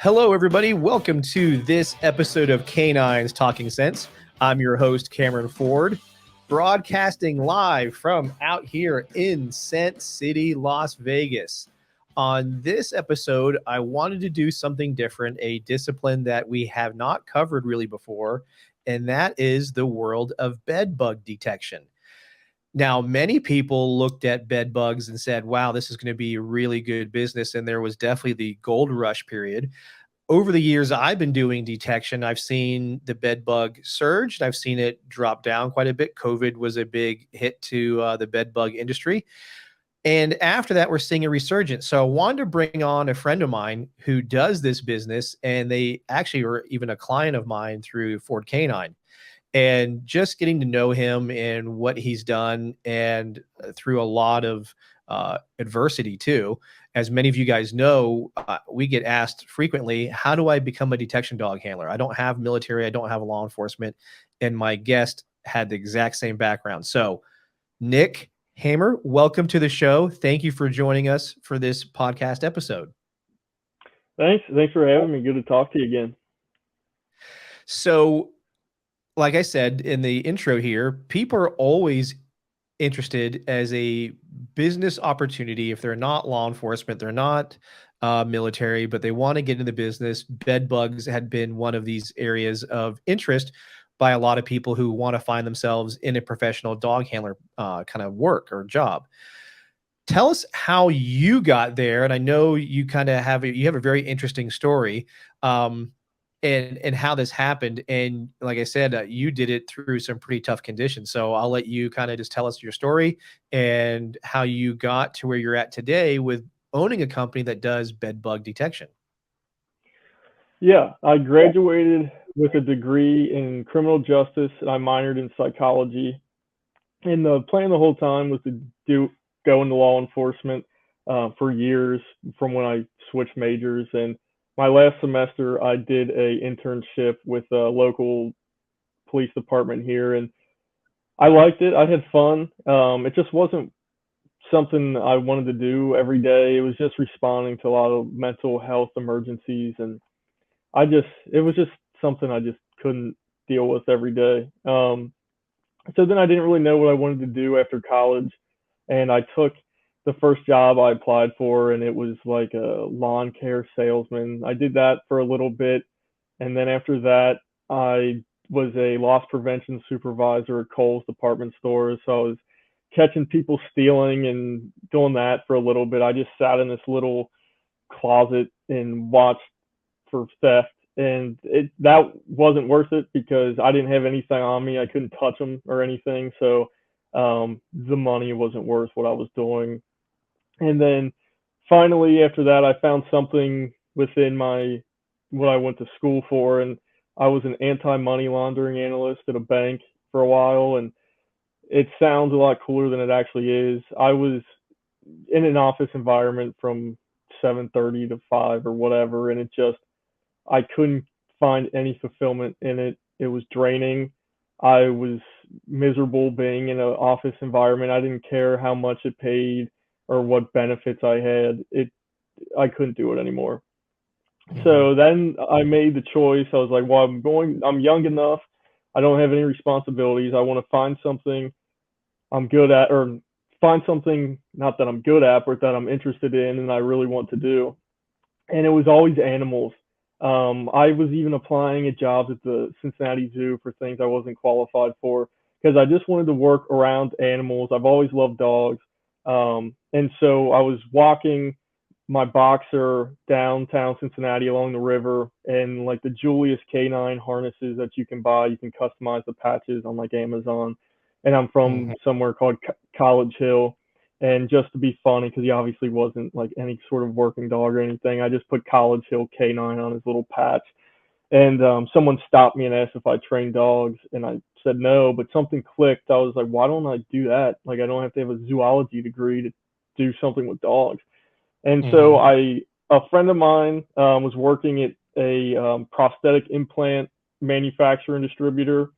Hello, everybody. Welcome to this episode of K9s Talking Sense. I'm your host, Cameron Ford, broadcasting live from out here in Scent City, Las Vegas. On this episode, I wanted to do something different, a discipline that we have not covered really before, and that is the world of bed bug detection. Now, many people looked at bed bugs and said, wow, this is going to be really good business. And there was definitely the gold rush period. Over the years I've been doing detection, I've seen the bed bug surge. I've seen it drop down quite a bit. COVID was a big hit to the bed bug industry. And after that, we're seeing a resurgence. So I wanted to bring on a friend of mine who does this business, and they actually were even a client of mine through Ford K9. And just getting to know him and what he's done, and through a lot of adversity too. As many of you guys know, we get asked frequently, how do I become a detection dog handler? I don't have military, I don't have law enforcement, and my guest had the exact same background. So Nick Hamer, welcome to the show. Thank you for joining us for this podcast episode. Thanks for having me. Good to talk to you again. So, like I said in the intro here, people are always interested as a business opportunity. If they're not law enforcement, they're not military, but they want to get into the business. Bed bugs had been one of these areas of interest by a lot of people who want to find themselves in a professional dog handler kind of work or job. Tell us how you got there. And I know you kind of have a very interesting story. And how this happened. And like I said, you did it through some pretty tough conditions. So I'll let you kind of just tell us your story and how you got to where you're at today with owning a company that does bed bug detection. Yeah, I graduated with a degree in criminal justice and I minored in psychology. And the plan the whole time was to go into law enforcement for years from when I switched majors. And my last semester, I did a internship with a local police department here, and I liked it. I had fun. It just wasn't something I wanted to do every day. It was just responding to a lot of mental health emergencies, and it was just something I just couldn't deal with every day. So then I didn't really know what I wanted to do after college, and I took the first job I applied for, and it was like a lawn care salesman. I did that for a little bit, and then after that, I was a loss prevention supervisor at Kohl's department stores. So I was catching people stealing and doing that for a little bit. I just sat in this little closet and watched for theft, and that wasn't worth it because I didn't have anything on me. I couldn't touch them or anything, so the money wasn't worth what I was doing. And then finally, after that, I found something within my what I went to school for, and I was an anti-money laundering analyst at a bank for a while, and it sounds a lot cooler than it actually is. I was in an office environment from 7:30 to 5 or whatever, and I couldn't find any fulfillment in it. It was draining. I was miserable being in an office environment. I didn't care how much it paid or what benefits I had. I couldn't do it anymore. Mhm. So then I made the choice. I was like, well, I'm young enough. I don't have any responsibilities. I want to find something I'm good at, or find something not that I'm good at, but that I'm interested in and I really want to do. And it was always animals. I was even applying at jobs at the Cincinnati Zoo for things I wasn't qualified for because I just wanted to work around animals. I've always loved dogs. And so I was walking my boxer downtown Cincinnati along the river, and like the Julius K9 harnesses that you can buy, you can customize the patches on like Amazon. And I'm from Mhm. somewhere called College Hill. And just to be funny, because he obviously wasn't like any sort of working dog or anything, I just put College Hill K9 on his little patch. And someone stopped me and asked if I trained dogs, and I said no. But something clicked. I was like, why don't I do that? Like, I don't have to have a zoology degree to do something with dogs. And so Mhm. a friend of mine was working at a prosthetic implant manufacturer and distributor.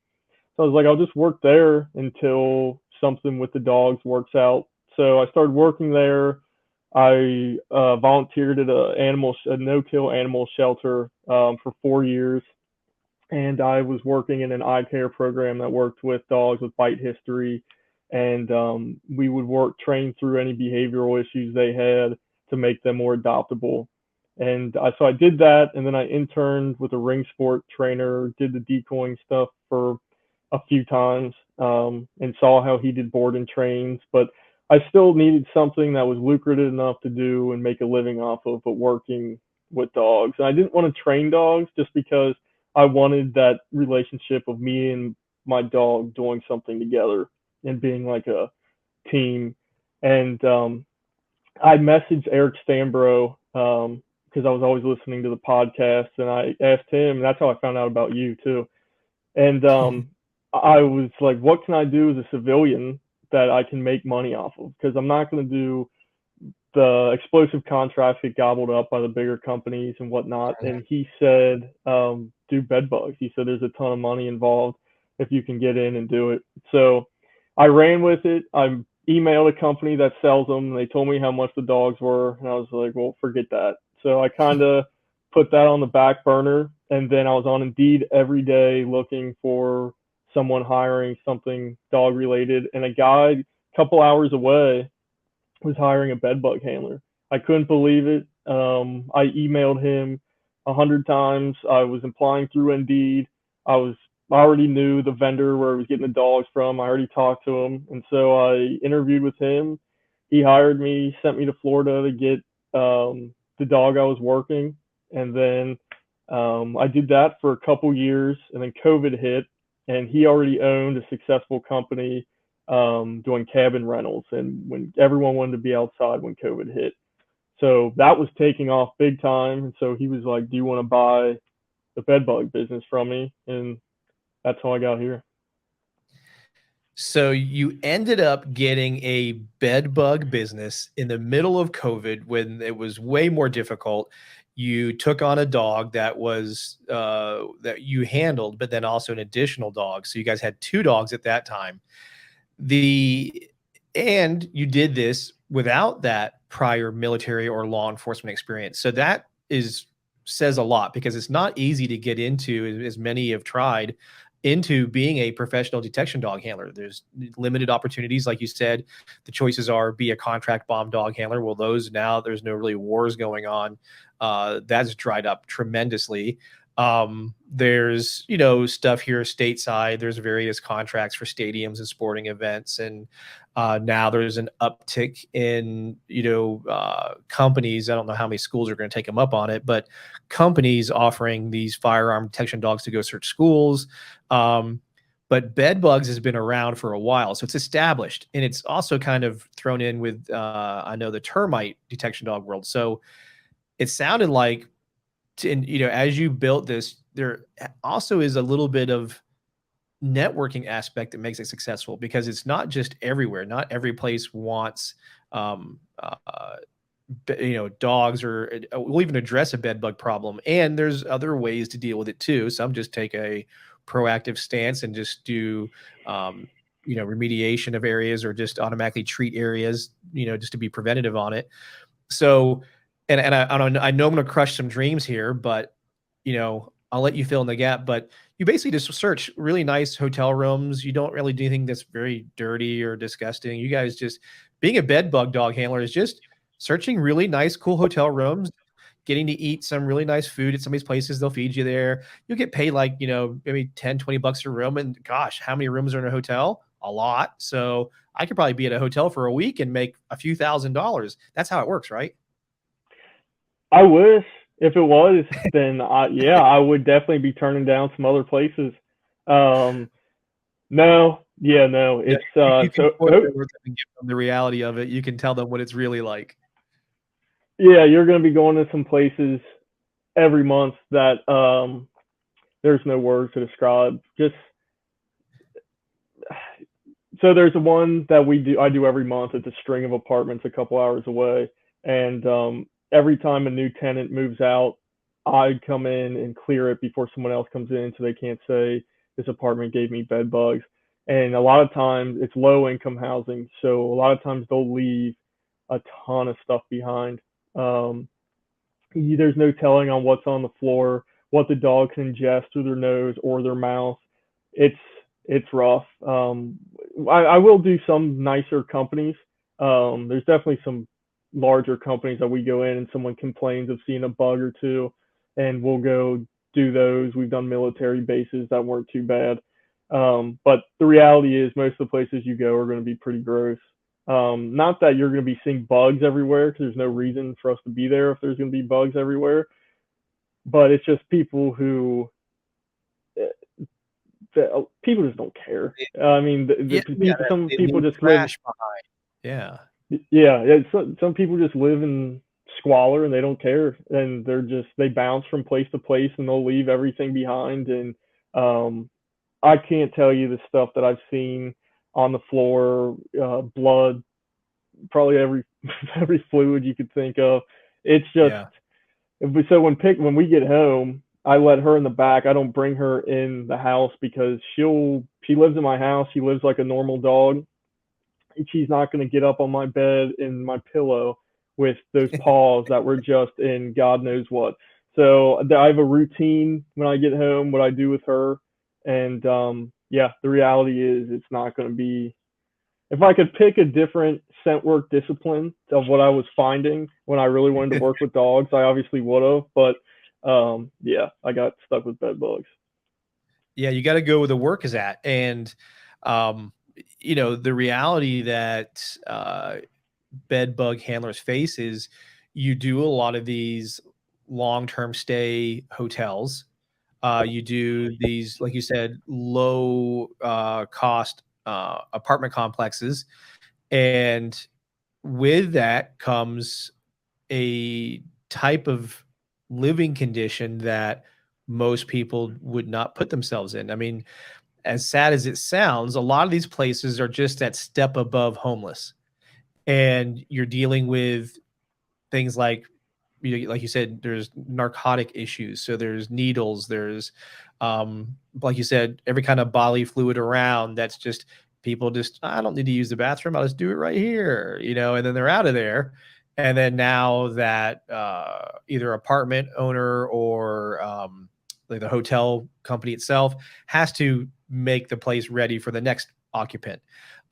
So I was like, I'll just work there until something with the dogs works out. So I started working there. I volunteered at a no-kill animal shelter for 4 years, and I was working in an eye care program that worked with dogs with bite history, and we would train through any behavioral issues they had to make them more adoptable. And so I did that, and then I interned with a ring sport trainer, did the decoying stuff for a few times, and saw how he did board and trains. But I still needed something that was lucrative enough to do and make a living off of, but working with dogs. And I didn't want to train dogs just because I wanted that relationship of me and my dog doing something together and being like a team. And I messaged Eric Stambro because I was always listening to the podcast, and I asked him, and that's how I found out about you too. And I was like, what can I do as a civilian that I can make money off of? Because I'm not going to do the explosive contracts get gobbled up by the bigger companies and whatnot. And he said, do bed bugs. He said there's a ton of money involved if you can get in and do it. So I ran with it. I emailed a company that sells them. They told me how much the dogs were, and I was like, well, forget that. So I kind of put that on the back burner, and then I was on Indeed every day looking for someone hiring something dog related, and a guy a couple hours away was hiring a bed bug handler. I couldn't believe it. I emailed him 100 times. I was applying through Indeed. I already knew the vendor where I was getting the dogs from. I already talked to him, and so I interviewed with him. He hired me, sent me to Florida to get the dog I was working, and then I did that for a couple years, and then COVID hit, and he already owned a successful company doing cabin rentals, and when everyone wanted to be outside when COVID hit. So that was taking off big time. And so he was like, do you want to buy the bed bug business from me? And that's how I got here. So you ended up getting a bed bug business in the middle of COVID when it was way more difficult. You took on a dog that was that you handled, but then also an additional dog. So you guys had 2 dogs at that time. And you did this without that prior military or law enforcement experience. So that says a lot, because it's not easy to get into, as many have tried, into being a professional detection dog handler. There's limited opportunities. Like you said, the choices are be a contract bomb dog handler. Well, those, now there's no really wars going on. That's dried up tremendously. There's, stuff here stateside. There's various contracts for stadiums and sporting events. And now there's an uptick in, companies. I don't know how many schools are going to take them up on it, but companies offering these firearm detection dogs to go search schools. But bed bugs has been around for a while, so it's established, and it's also kind of thrown in with, I know, the termite detection dog world. So it sounded like, as you built this, there also is a little bit of networking aspect that makes it successful, because it's not just everywhere. Not every place wants, dogs, or will even address a bed bug problem. And there's other ways to deal with it too. Some just take a proactive stance and just do, remediation of areas, or just automatically treat areas, just to be preventative on it. So, and I know I'm going to crush some dreams here, but, I'll let you fill in the gap. But you basically just search really nice hotel rooms. You don't really do anything that's very dirty or disgusting. You guys just, being a bed bug dog handler is just searching really nice, cool hotel rooms, getting to eat some really nice food at some of these places. They'll feed you there. You'll get paid like, maybe 10, 20 bucks a room. And gosh, how many rooms are in a hotel? A lot. So I could probably be at a hotel for a week and make a few $1,000s. That's how it works, right? I wish. If it was, then I would definitely be turning down some other places. No, it's you can give them the reality of it. You can tell them what it's really like. Yeah, you're going to be going to some places every month that there's no words to describe. Just so there's one that I do every month. It's a string of apartments a couple hours away, and every time a new tenant moves out, I come in and clear it before someone else comes in, so they can't say this apartment gave me bed bugs. And a lot of times it's low income housing, so a lot of times they'll leave a ton of stuff behind. There's no telling on what's on the floor, what the dog can ingest through their nose or their mouth. It's it's rough. I will do some nicer companies. There's definitely some larger companies that we go in and someone complains of seeing a bug or two, and we'll go do those. We've done military bases that weren't too bad. But the reality is most of the places you go are going to be pretty gross. Not that you're going to be seeing bugs everywhere, because there's no reason for us to be there if there's going to be bugs everywhere. But it's just people who people just don't care. I mean, some people just live. Behind. Yeah. Yeah, some people just live in squalor and they don't care, and they bounce from place to place and they'll leave everything behind. And I can't tell you the stuff that I've seen on the floor, blood, probably every every fluid you could think of. It's just so when we get home, I let her in the back. I don't bring her in the house because she lives in my house. She lives like a normal dog. She's not going to get up on my bed in my pillow with those paws that were just in God knows what. So I have a routine when I get home, what I do with her. And the reality is it's not going to be, if I could pick a different scent work discipline of what I was finding when I really wanted to work with dogs, I obviously would have. But I got stuck with bed bugs. Yeah, you got to go where the work is at. And the reality that bed bug handlers face is you do a lot of these long-term stay hotels. You do these, like you said, low cost apartment complexes. And with that comes a type of living condition that most people would not put themselves in. I mean, as sad as it sounds, a lot of these places are just that step above homeless. And you're dealing with things like, like you said, there's narcotic issues. So there's needles, there's, like you said, every kind of bodily fluid around. That's just people just, I don't need to use the bathroom. I'll just do it right here, and then they're out of there. And then now that either apartment owner or like the hotel company itself has to make the place ready for the next occupant.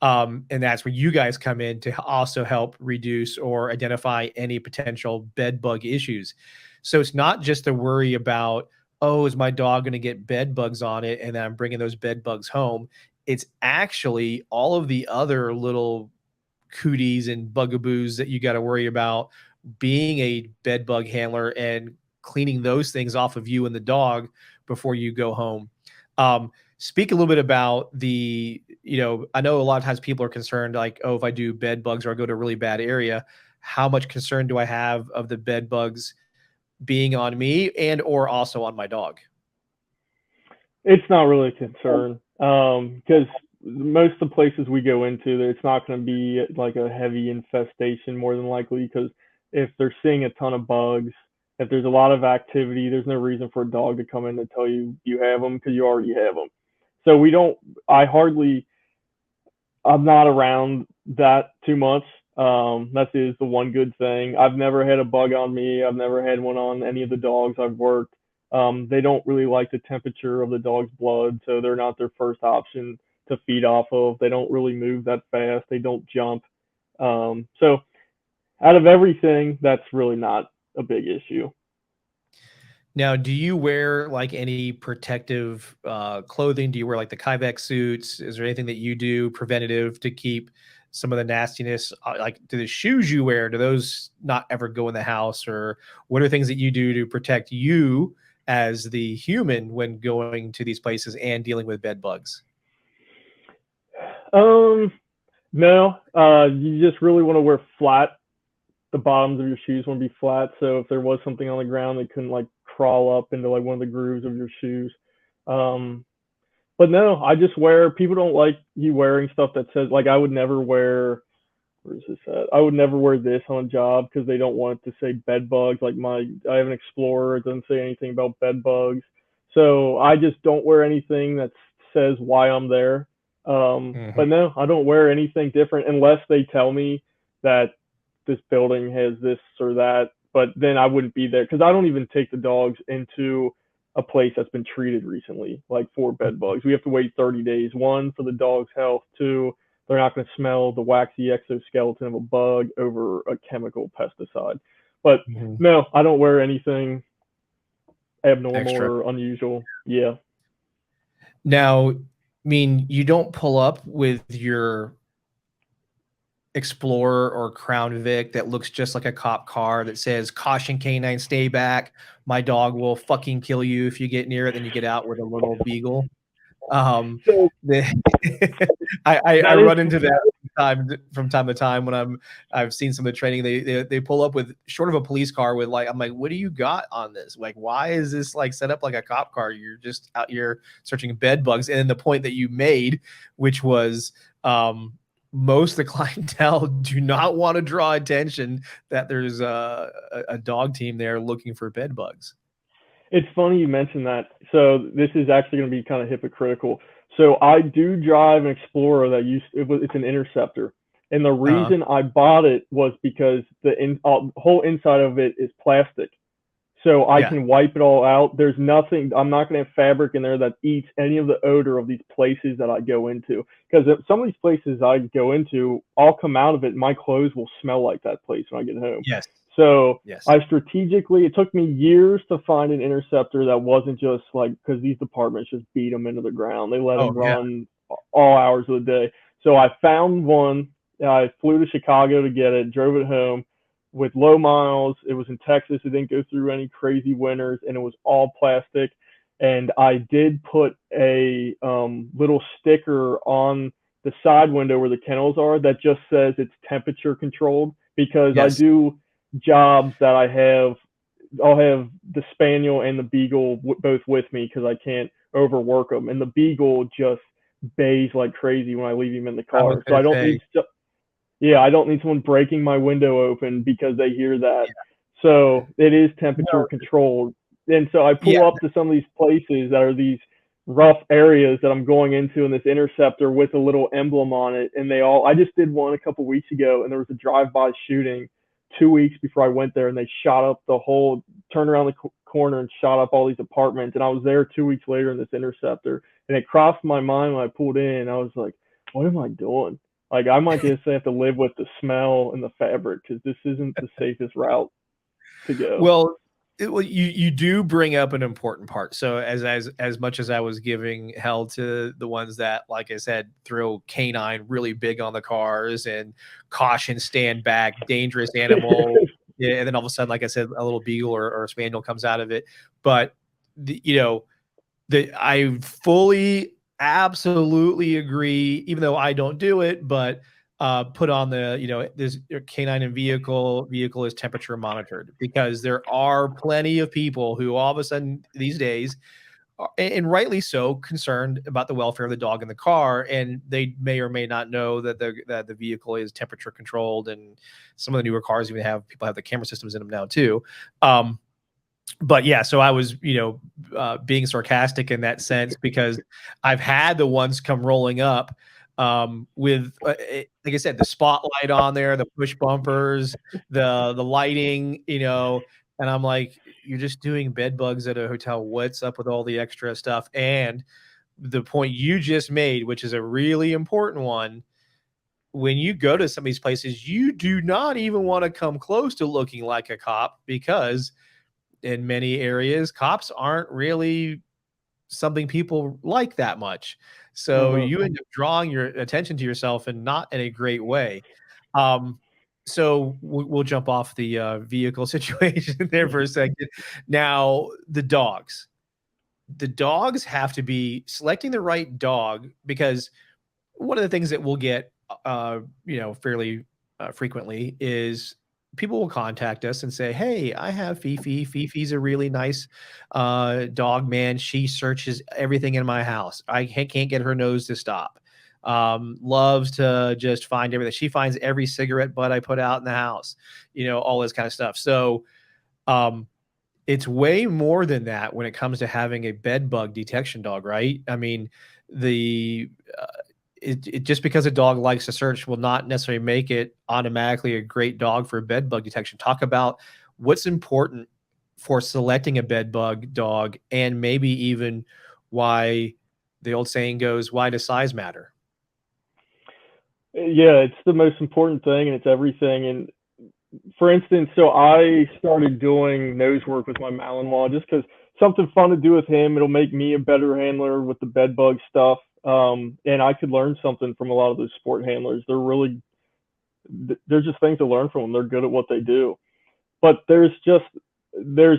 And that's where you guys come in to also help reduce or identify any potential bed bug issues. So it's not just a worry about, oh, is my dog going to get bed bugs on it? And then I'm bringing those bed bugs home. It's actually all of the other little cooties and bugaboos that you got to worry about being a bed bug handler and cleaning those things off of you and the dog before you go home. Speak a little bit about I know a lot of times people are concerned like, oh, if I do bed bugs or I go to a really bad area, how much concern do I have of the bed bugs being on me and or also on my dog? It's not really a concern because most of the places we go into, it's not going to be like a heavy infestation more than likely, because if they're seeing a ton of bugs, if there's a lot of activity, there's no reason for a dog to come in and tell you you have them, because you already have them. So I'm not around that too much. That is the one good thing. I've never had a bug on me. I've never had one on any of the dogs I've worked. They don't really like the temperature of the dog's blood, so they're not their first option to feed off of. They don't really move that fast. They don't jump. So out of everything, that's really not a big issue. Now, do you wear like any protective clothing? Do you wear like the Kyvex suits? Is there anything that you do preventative to keep some of the nastiness? Like, do the shoes you wear, do those not ever go in the house? Or what are things that you do to protect you as the human when going to these places and dealing with bed bugs? No, you just really want to wear flat. The bottoms of your shoes want to be flat, so if there was something on the ground, they couldn't like crawl up into like one of the grooves of your shoes. But no, I just wear. People don't like you wearing stuff that says, like, I would never wear. Where's this at? I would never wear this on a job because they don't want it to say bed bugs. Like I have an Explorer, it doesn't say anything about bed bugs, so I just don't wear anything that says why I'm there. But no, I don't wear anything different unless they tell me that this building has this or that, but then I wouldn't be there because I don't even take the dogs into a place that's been treated recently, like for bed bugs. We have to wait 30 days. One, for the dog's health. Two, they're not going to smell the waxy exoskeleton of a bug over a chemical pesticide. But no, I don't wear anything abnormal Extra. or unusual. Yeah. Now, I mean, you don't pull up with your Explorer or Crown Vic that looks just like a cop car that says "Caution K9, stay back. My dog will fucking kill you if you get near it." Then you get out with a little beagle. So I that is run into that from time to time when I've seen some of the training. They pull up with short of a police car with like, I'm like, what do you got on this? Like, why is this like set up like a cop car? You're just out here searching bed bugs. And then the point that you made, which was most of the clientele do not want to draw attention that there's a dog team there looking for bed bugs. It's funny you mentioned that. So this is actually going to be kind of hypocritical. So I do drive an Explorer that it's an Interceptor, and the reason I bought it was because the whole inside of it is plastic. So I can wipe it all out. There's nothing, I'm not going to have fabric in there that eats any of the odor of these places that I go into. Because some of these places I go into, I'll come out of it and my clothes will smell like that place when I get home. Yes. So I strategically, it took me years to find an Interceptor that wasn't just like, because these departments just beat them into the ground. They let them run all hours of the day. So I found one. I flew to Chicago to get it, drove it home with low miles. It was in Texas. It didn't go through any crazy winters, and it was all plastic. And I did put a little sticker on the side window where the kennels are that just says it's temperature controlled, because I do jobs that I'll have the Spaniel and the Beagle both with me because I can't overwork them. And the Beagle just bays like crazy when I leave him in the car. So I don't need I don't need someone breaking my window open because they hear that. So it is temperature controlled. And so I pull up to some of these places that are these rough areas that I'm going into in this Interceptor with a little emblem on it. And I just did one a couple weeks ago, and there was a drive-by shooting 2 weeks before I went there, and they turned around the corner and shot up all these apartments. And I was there 2 weeks later in this Interceptor, and it crossed my mind when I pulled in. I was like, what am I doing? Like, I might just have to live with the smell and the fabric because this isn't the safest route to go. Well, you do bring up an important part. So as much as I was giving hell to the ones that, like I said, throw K9 really big on the cars and caution, stand back, dangerous animal, and then all of a sudden, like I said, a little Beagle or a Spaniel comes out of it. But I fully, absolutely agree, even though I don't do it, but put on this K9 and vehicle is temperature monitored, because there are plenty of people who all of a sudden these days, and rightly so, concerned about the welfare of the dog in the car, and they may or may not know that the vehicle is temperature controlled, and some of the newer cars even people have the camera systems in them now too. But yeah, so I was, being sarcastic in that sense, because I've had the ones come rolling up with, like I said, the spotlight on there, the push bumpers, the lighting, and I'm like, you're just doing bed bugs at a hotel. What's up with all the extra stuff? And the point you just made, which is a really important one, when you go to some of these places, you do not even want to come close to looking like a cop, because in many areas, cops aren't really something people like that much. So you end up drawing your attention to yourself, and not in a great way. So we'll jump off the vehicle situation there for a second. Now, the dogs have to be selecting the right dog, because one of the things that we'll get, fairly frequently is people will contact us and say, "Hey, I have Fifi. Fifi's a really nice dog, man. She searches everything in my house. I can't get her nose to stop. Loves to just find everything. She finds every cigarette butt I put out in the house, all this kind of stuff." So it's way more than that when it comes to having a bed bug detection dog, right? I mean, just because a dog likes to search will not necessarily make it automatically a great dog for bed bug detection. Talk about what's important for selecting a bed bug dog, and maybe even why the old saying goes, why does size matter? Yeah, it's the most important thing, and it's everything. And for instance, so I started doing nose work with my Malinois just because something fun to do with him. It'll make me a better handler with the bed bug stuff. And I could learn something from a lot of those sport handlers. There's just things to learn from them. They're good at what they do. But there's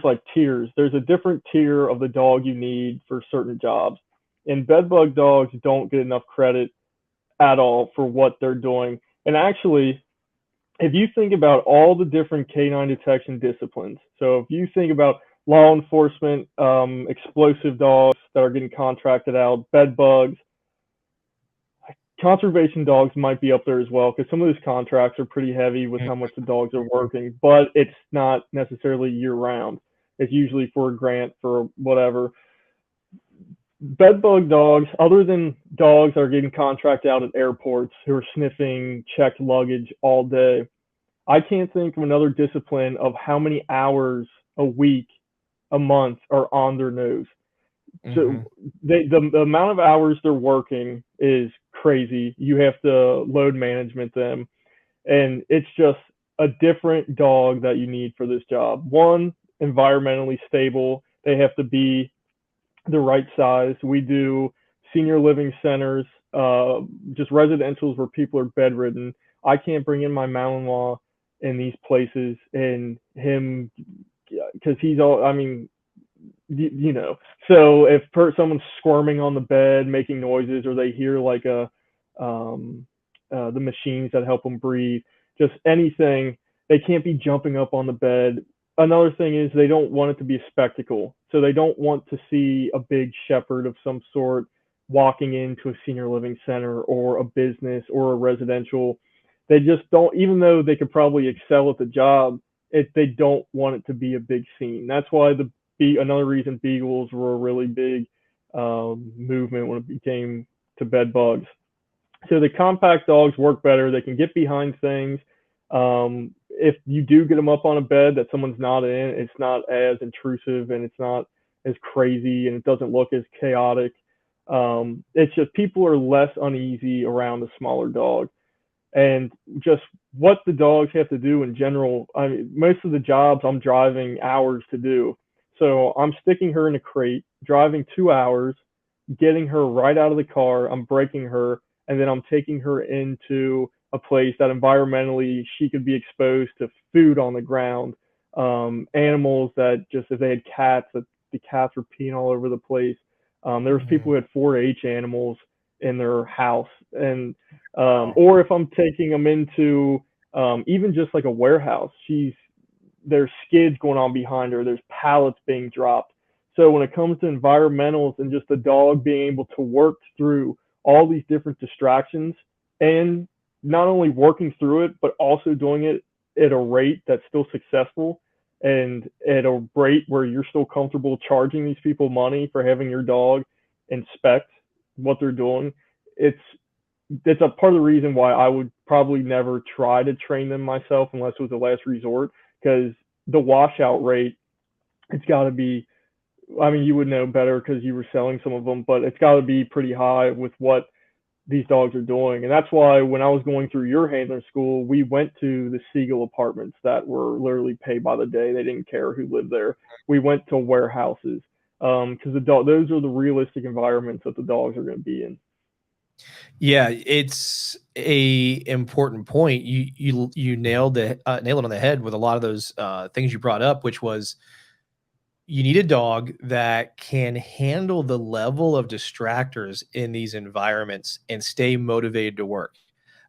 like tiers. There's a different tier of the dog you need for certain jobs. And bed bug dogs don't get enough credit at all for what they're doing. And actually, if you think about all the different canine detection disciplines, so if you think about law enforcement, explosive dogs that are getting contracted out, bed bugs, conservation dogs might be up there as well because some of those contracts are pretty heavy with how much the dogs are working, but it's not necessarily year round. It's usually for a grant for whatever. Bed bug dogs, other than dogs that are getting contracted out at airports who are sniffing checked luggage all day, I can't think of another discipline of how many hours a week, a month are on their nose. So the amount of hours they're working is crazy. You have to load management them, and it's just a different dog that you need for this job. One, environmentally stable. They have to be the right size. We do senior living centers, just residentials where people are bedridden. I can't bring in my Malinois in these places and him because he's all. I mean, you know. So if someone's squirming on the bed, making noises, or they hear like the machines that help them breathe, just anything, they can't be jumping up on the bed. Another thing is they don't want it to be a spectacle. So they don't want to see a big shepherd of some sort walking into a senior living center or a business or a residential. They just don't, even though they could probably excel at the job, they don't want it to be a big scene. That's why another reason Beagles were a really big movement when it came to bed bugs. So the compact dogs work better. They can get behind things. If you do get them up on a bed that someone's not in, it's not as intrusive and it's not as crazy and it doesn't look as chaotic. It's just people are less uneasy around a smaller dog. And just what the dogs have to do in general, I mean, most of the jobs I'm driving hours to do. So I'm sticking her in a crate, driving 2 hours, getting her right out of the car, I'm breaking her, and then I'm taking her into a place that environmentally she could be exposed to food on the ground, animals that just, if they had cats, that the cats were peeing all over the place. There was people who had 4-H animals in their house, and or if I'm taking them into even just like a warehouse, there's skids going on behind her, there's pallets being dropped. So when it comes to environmentals and just the dog being able to work through all these different distractions and not only working through it, but also doing it at a rate that's still successful and at a rate where you're still comfortable charging these people money for having your dog inspect what they're doing, it's a part of the reason why I would probably never try to train them myself unless it was a last resort, because the washout rate, it's got to be, I mean, you would know better because you were selling some of them, but it's got to be pretty high with what these dogs are doing. And that's why when I was going through your handler school, we went to the Siegel apartments that were literally paid by the day. They didn't care who lived there. We went to warehouses because those are the realistic environments that the dogs are going to be in. Yeah, it's a important point. You nailed it on the head with a lot of those things you brought up, which was you need a dog that can handle the level of distractors in these environments and stay motivated to work.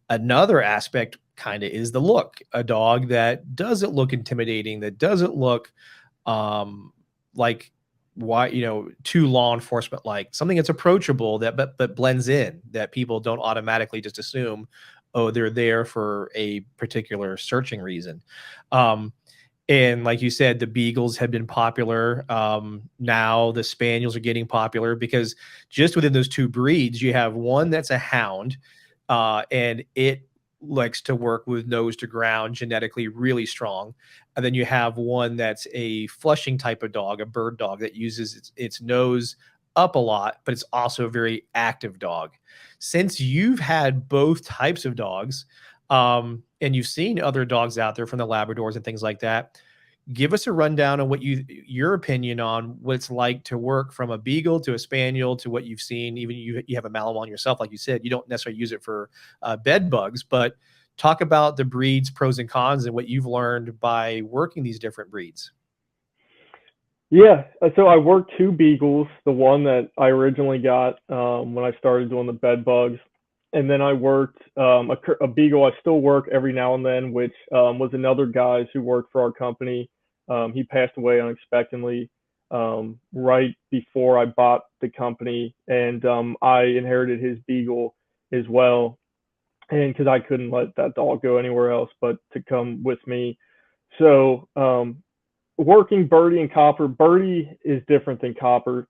Another aspect kind of is the look. A dog that doesn't look intimidating, that doesn't look like too law enforcement like, something that's approachable, that but blends in, that people don't automatically just assume, oh, they're there for a particular searching reason. And like you said, the Beagles have been popular. Now the Spaniels are getting popular because just within those two breeds, you have one that's a hound, and it likes to work with nose to ground, genetically really strong. And then you have one that's a flushing type of dog, a bird dog that uses its nose up a lot, but it's also a very active dog. Since you've had both types of dogs, and you've seen other dogs out there from the Labradors and things like that, give us a rundown on your opinion on what it's like to work from a Beagle to a Spaniel to what you've seen. Even you have a Malinois yourself, like you said, you don't necessarily use it for bed bugs, but talk about the breeds, pros and cons, and what you've learned by working these different breeds. Yeah, so I worked two Beagles, the one that I originally got when I started doing the bed bugs, and then I worked a Beagle I still work every now and then, which was another guy's who worked for our company. He passed away unexpectedly right before I bought the company, and I inherited his Beagle as well, and because I couldn't let that dog go anywhere else but to come with me. So working Birdie and Copper, Birdie is different than Copper.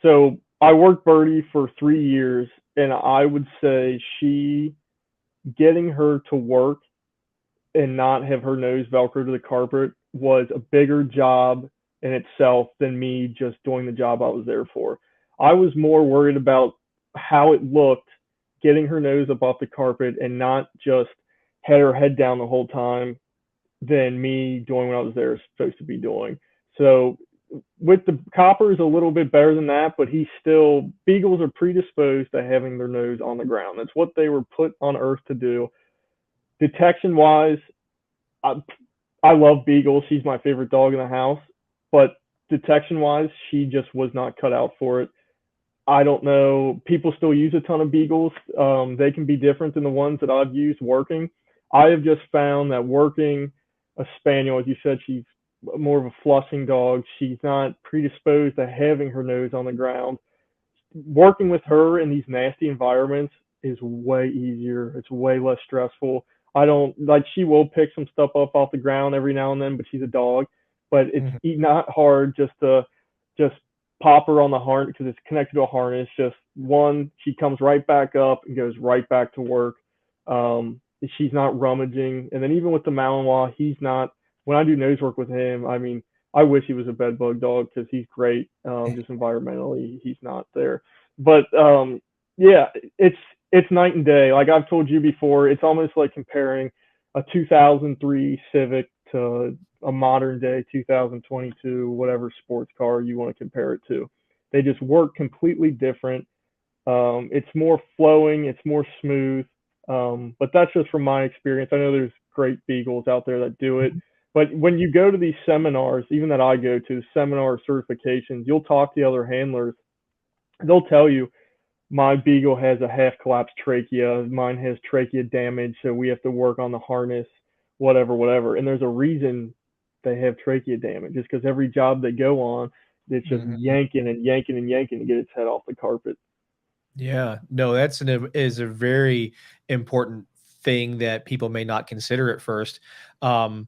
So I worked Birdie for 3 years, and I would say getting her to work and not have her nose velcro to the carpet was a bigger job in itself than me just doing the job I was there for. I was more worried about how it looked, getting her nose up off the carpet and not just had her head down the whole time than me doing what I was there supposed to be doing. So with the Copper's a little bit better than that, but Beagles are predisposed to having their nose on the ground. That's what they were put on earth to do. Detection wise, I, I love Beagle. She's my favorite dog in the house, but detection wise, she just was not cut out for it. I don't know. People still use a ton of Beagles. They can be different than the ones that I've used working. I have just found that working a Spaniel, as you said, she's more of a flushing dog. She's not predisposed to having her nose on the ground. Working with her in these nasty environments is way easier. It's way less stressful. I don't like she will pick some stuff up off the ground every now and then, but she's a dog. But it's Mhm. not hard just pop her on the harness because it's connected to a harness. Just one, she comes right back up and goes right back to work. She's not rummaging. And then even with the Malinois, he's not. When I do nose work with him, I mean, I wish he was a bed bug dog because he's great. Just environmentally, he's not there. But yeah, it's night and day. Like I've told you before, it's almost like comparing a 2003 Civic to a modern day 2022 whatever sports car you want to compare it to. They just work completely different. It's more flowing, it's more smooth. But that's just from my experience. I know there's great Beagles out there that do it. But when you go to these seminars, even that I go to, seminar certifications, you'll talk to the other handlers. They'll tell you my Beagle has a half collapsed trachea, mine has trachea damage, so we have to work on the harness, whatever, whatever. And there's a reason they have trachea damage, just because every job they go on, it's just Mhm. yanking and yanking and yanking to get its head off the carpet. Yeah, no, is a very important thing that people may not consider at first. Um,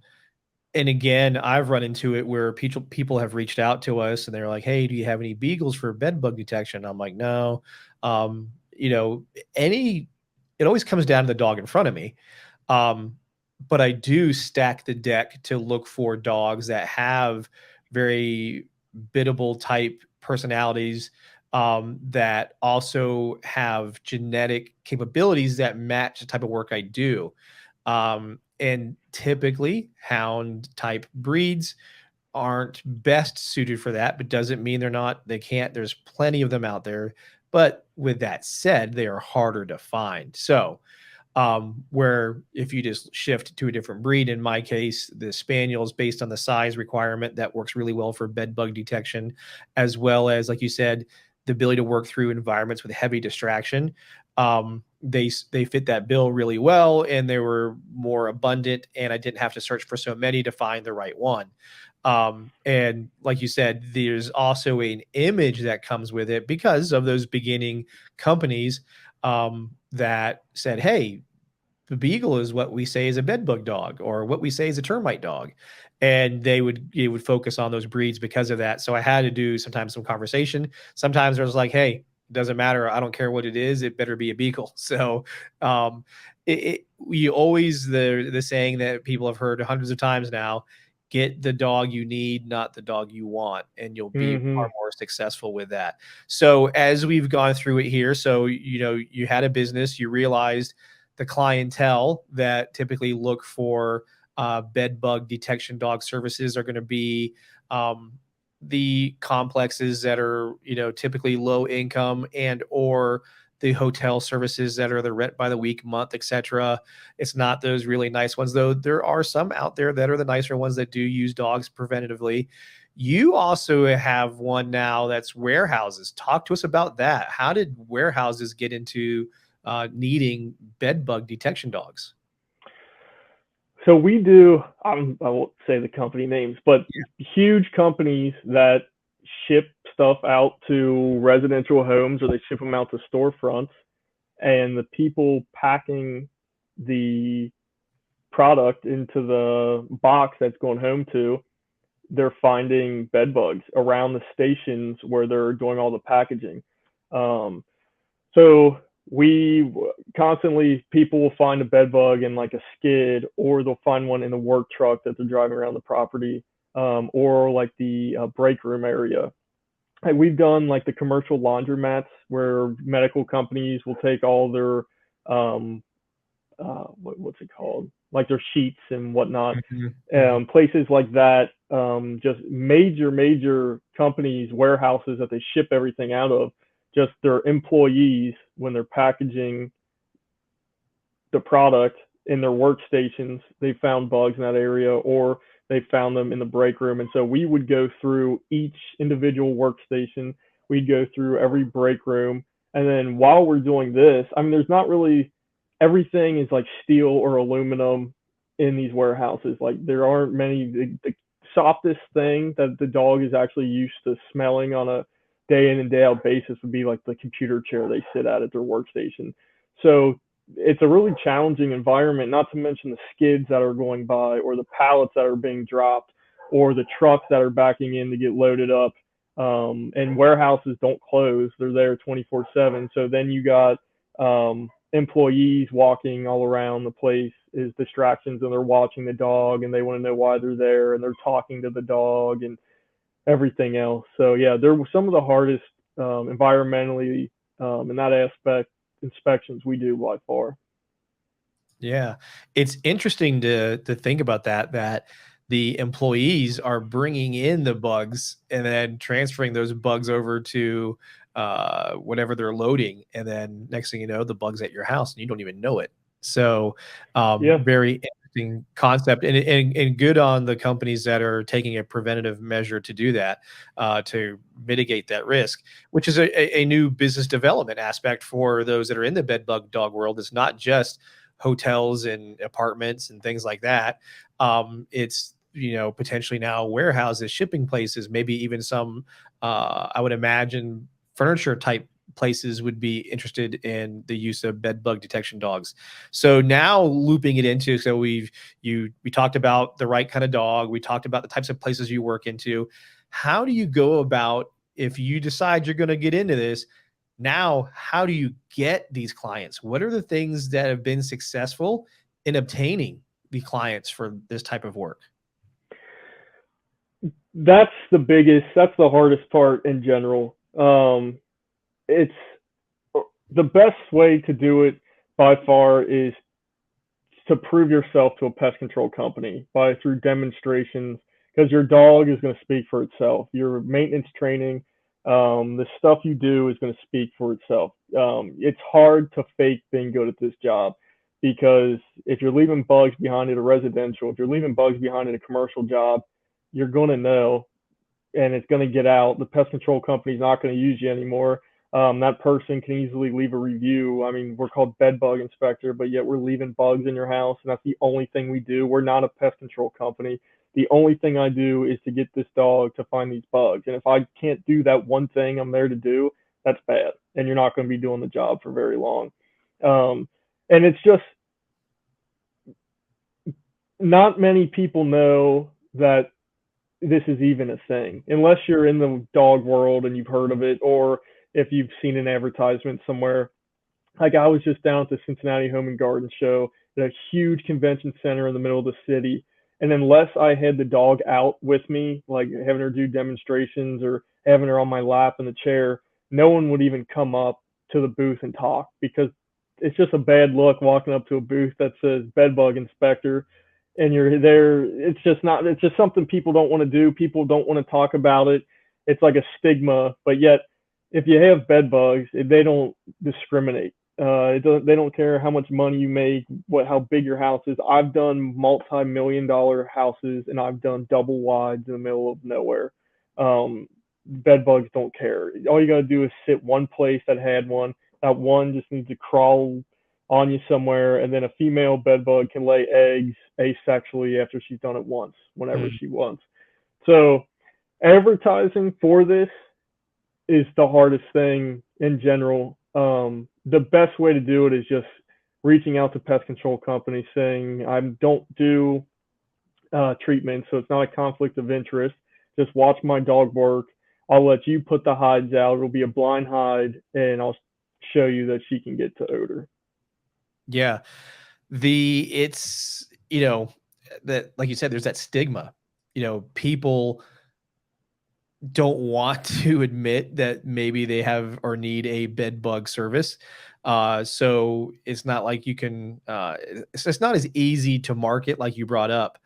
and again, I've run into it where people have reached out to us and they're like, "Hey, do you have any Beagles for bed bug detection?" I'm like, "No." You know, any it always comes down to the dog in front of me. Um, but I do stack the deck to look for dogs that have very biddable type personalities, that also have genetic capabilities that match the type of work I do. And typically, hound type breeds aren't best suited for that, but doesn't mean they can't. There's plenty of them out there. But with that said, they are harder to find. So, where if you just shift to a different breed, in my case, the Spaniel is based on the size requirement that works really well for bed bug detection, as well as, like you said, the ability to work through environments with heavy distraction. They fit that bill really well, and they were more abundant, and I didn't have to search for so many to find the right one. And like you said, there's also an image that comes with it because of those beginning companies, that said, "Hey, the Beagle is what we say is a bed bug dog, or what we say is a termite dog. And it would focus on those breeds because of that. So I had to do sometimes some conversation. Sometimes I was like, hey, it doesn't matter. I don't care what it is. It better be a Beagle. So we always, the saying that people have heard hundreds of times now, get the dog you need, not the dog you want, and you'll be Mm-hmm. far more successful with that. So as we've gone through it here, so you had a business, you realized the clientele that typically look for bed bug detection dog services are going to be the complexes that are typically low income, and or the hotel services that are the rent by the week, month, etc. It's not those really nice ones, though. There are some out there that are the nicer ones that do use dogs preventatively. You also have one now that's warehouses. Talk to us about that. How did warehouses get into needing bed bug detection dogs? So we do, I won't say the company names, but huge companies that ship stuff out to residential homes, or they ship them out to storefronts, and the people packing the product into the box that's going home to, they're finding bed bugs around the stations where they're doing all the packaging. So we constantly, people will find a bed bug in like a skid, or they'll find one in the work truck that they're driving around the property, or like the break room area. And we've done like the commercial laundromats where medical companies will take all their what's it called, like their sheets and whatnot. Places like that, just major companies, warehouses that they ship everything out of, just their employees, when they're packaging the product in their workstations, they found bugs in that area, or they found them in the break room. And so we would go through each individual workstation, we'd go through every break room. And then while we're doing this, I mean, there's not really, everything is like steel or aluminum in these warehouses. Like there aren't many, the softest thing that the dog is actually used to smelling on a day in and day out basis would be like the computer chair they sit at their workstation. So it's a really challenging environment, not to mention the skids that are going by, or the pallets that are being dropped, or the trucks that are backing in to get loaded up. And warehouses don't close, they're there 24/7. So then you got employees walking all around the place is distractions, and they're watching the dog, and they want to know why they're there, and they're talking to the dog and everything else. So yeah, they're some of the hardest environmentally, in that aspect, inspections we do by far. Yeah, it's interesting to think about that the employees are bringing in the bugs and then transferring those bugs over to whatever they're loading, and then next thing you know, the bugs at your house and you don't even know it. So Yeah. very interesting concept, and good on the companies that are taking a preventative measure to do that, to mitigate that risk, which is a new business development aspect for those that are in the bed bug dog world. It's not just hotels and apartments and things like that. It's potentially now warehouses, shipping places, maybe even some I would imagine furniture type places would be interested in the use of bed bug detection dogs. So now looping it into, so we talked about the right kind of dog, we talked about the types of places you work into. How do you go about, if you decide you're going to get into this now, how do you get these clients? What are the things that have been successful in obtaining the clients for this type of work? That's the hardest part in general. It's the best way to do it by far is to prove yourself to a pest control company by through demonstrations, because your dog is going to speak for itself. Your maintenance training, the stuff you do is going to speak for itself. It's hard to fake being good at this job, because if you're leaving bugs behind at a residential, if you're leaving bugs behind in a commercial job, you're going to know, and it's going to get out. The pest control company's not going to use you anymore. That person can easily leave a review. I mean, we're called bed bug inspector, but yet we're leaving bugs in your house, and that's the only thing we do. We're not a pest control company. The only thing I do is to get this dog to find these bugs. And if I can't do that one thing I'm there to do, that's bad. And you're not going to be doing the job for very long. And it's just not many people know that this is even a thing, unless you're in the dog world and you've heard of it, or if you've seen an advertisement somewhere. Like I was just down at the Cincinnati Home and Garden Show at a huge convention center in the middle of the city. And unless I had the dog out with me, like having her do demonstrations or having her on my lap in the chair, no one would even come up to the booth and talk, because it's just a bad look walking up to a booth that says bedbug inspector and you're there. It's just not, it's just something people don't want to do. People don't want to talk about it. It's like a stigma, but yet if you have bed bugs, they don't discriminate. They don't care how much money you make, how big your house is. I've done multi-million-dollar houses, and I've done double wides in the middle of nowhere. Bed bugs don't care. All you gotta do is sit one place that had one. That one just needs to crawl on you somewhere, and then a female bed bug can lay eggs asexually after she's done it once, whenever she wants. So advertising for this is the hardest thing in general. The best way to do it is just reaching out to pest control companies saying, I don't do treatment, so it's not a conflict of interest. Just watch my dog work. I'll let you put the hides out. It'll be a blind hide, and I'll show you that she can get to odor. Yeah. It's, that, like you said, there's that stigma, people don't want to admit that maybe they have or need a bed bug service. So it's not like you can, it's just not as easy to market like you brought up.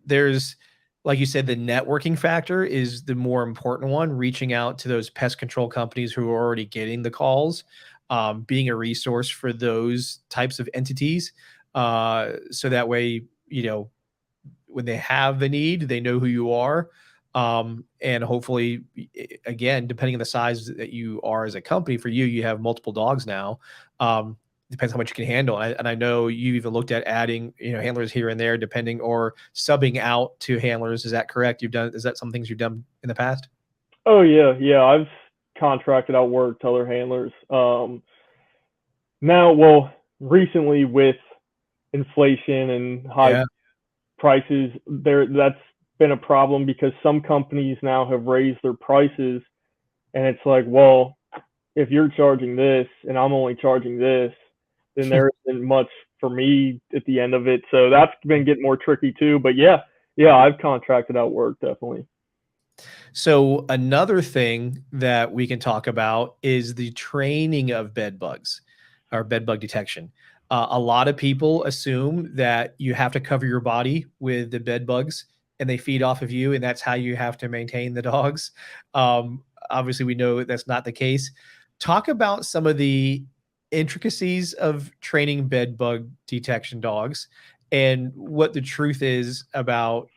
There's, like you said, the networking factor is the more important one, reaching out to those pest control companies who are already getting the calls, being a resource for those types of entities. So that way, when they have the need, they know who you are. And hopefully, again, depending on the size that you are as a company, for you, you have multiple dogs now. Depends how much you can handle. And I know you even looked at adding, handlers here and there, depending, or subbing out to handlers. Is that correct? Is that some things you've done in the past? Oh yeah. I've contracted out work to other handlers. Recently with inflation and high prices, that's been a problem, because some companies now have raised their prices, and it's like, well, if you're charging this and I'm only charging this, then there isn't much for me at the end of it. So that's been getting more tricky too. But yeah, I've contracted out work, definitely. So another thing that we can talk about is the training of bed bugs or bed bug detection. A lot of people assume that you have to cover your body with the bed bugs and they feed off of you, and that's how you have to maintain the dogs. Obviously, we know that's not the case. Talk about some of the intricacies of training bed bug detection dogs and what the truth is about